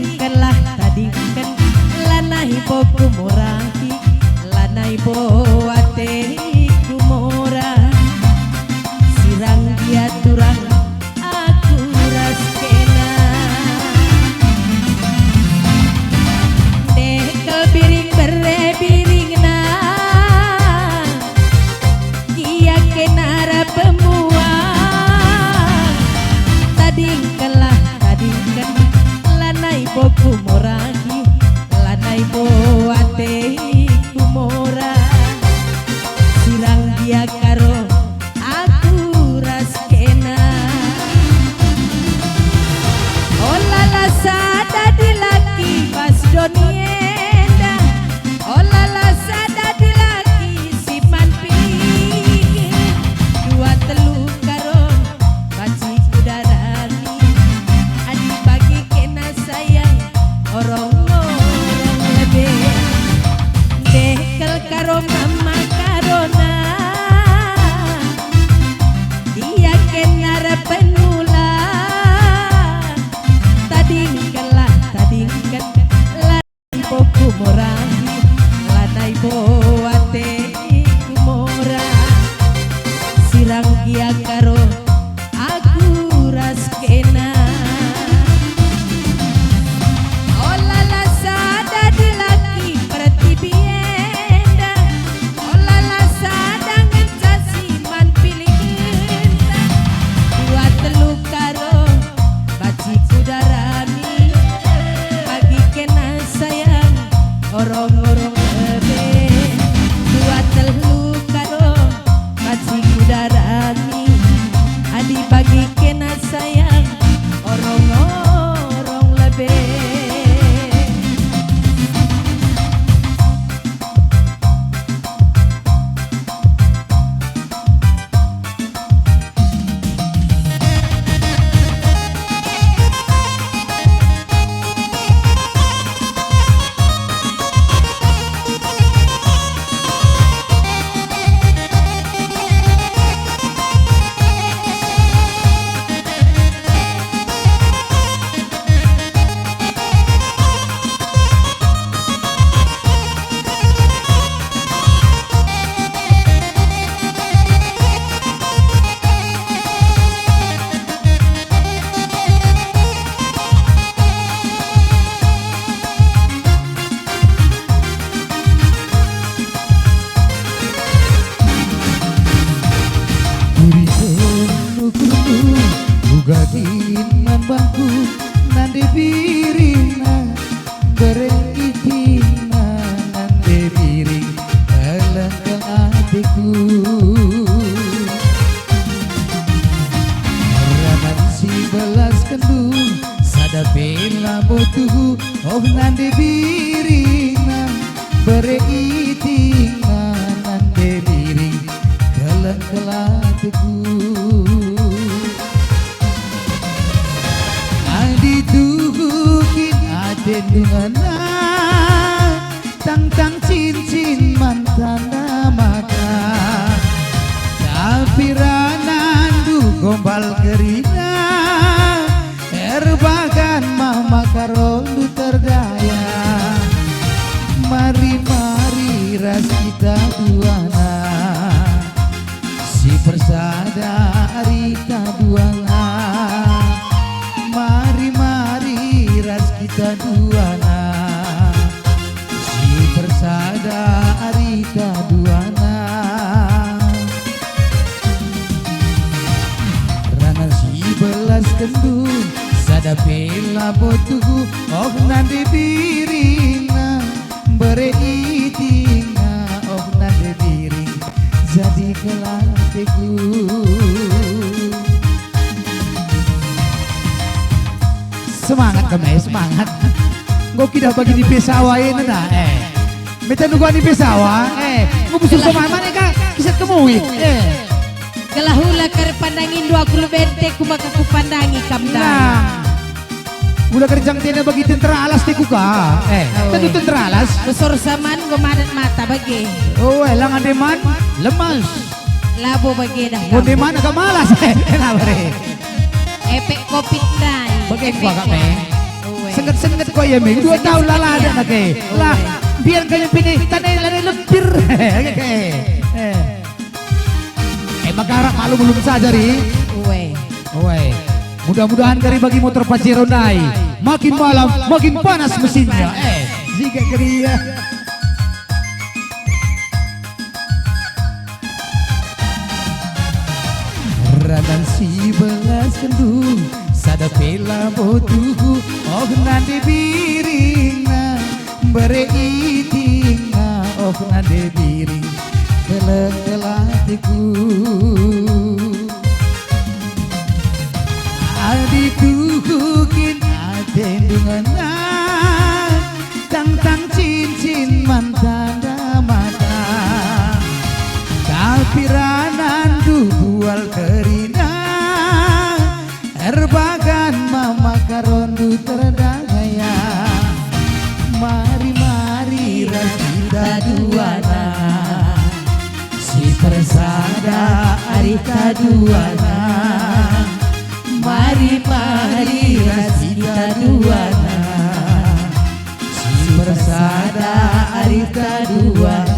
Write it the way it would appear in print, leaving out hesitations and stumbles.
tadingkanlah tadingkan lanai boku morahi lanai bo ate kumora sirang dia turang aku raskena dekel biring berebiring na kia kenara pemua tadingkanlah tadingkan lanai boku morahi lanai bo ate kumora sirang dia karo aku raskena olala sada dilaki pas donienda olala sada dilaki siman pilih dua telu karo baci kudarani adi bagi kena sayang orang lebih dekel karo mama karona dia kenara penulan tadingkanlah tadingkan lanai boku morahi lanai bo ate kumora sirang dia karo aku raskena olala sada dilaki pertibienda olala sada ngecasi man pilih genta dua telu karo baci kudarani bagi kena sayang orang-orang lebih dua telu karo baci kudarani adi bagi kena sayang orang-orang lebih. Gadin man bangku nande birina berekitina nande biring elengkang adikku ranan si belas kendu sada bela botuhu oh nande birina berekitina nande biring elengkang adikku dituhukin adendungana tang-tang cincin mantan maka tapi ranandu gombal gerina erbagan mama karondu tergaya mari-mari ras kita duana si persada arita duana mari-mari ras kita duana si persada arita duana rana si belas kendu sada pela botugu oh nande birina bereitinga oh nande biring jadi kelatiku. Semangat kami, semangat. Ngok kita bagi di pesawa ini dah. Meta nungguan di pesawa. Ngok busur sama mana kak? Kisah kemui. Gelahula kare pandangin dua kulu bente kumaka ku pandangi kamdan. Nah, udah kerjang tina bagi tentara alas tiku ka. Tentu tentara alas. Besor saman gomadat mata bagi. Oh, lang ademan lemas. Labo bagi dah. Ademan agak malas. Kenapa re? Efek covid-19. Bagi gua kak me. Senget-senget kok ya Ming 2 tahun lah ada nak lah biar kalian pilih tanah lari lebir Makarak malu belum saja ri mudah-mudahan kari bagi motor Pajero naik makin malam makin panas mesinnya jika keria Radan si belas kendu sada pela botuhu oh nande biringna bereitingna oh nande biring kelak-kelatiku adikku kukin atendunganna tang-tang cincin mantanda mata kapiranan dual kerina erbagan mama karondu terdaya mari-mari rasida duana si persada ari kaduana mari-mari rasida duana si persada ari kaduana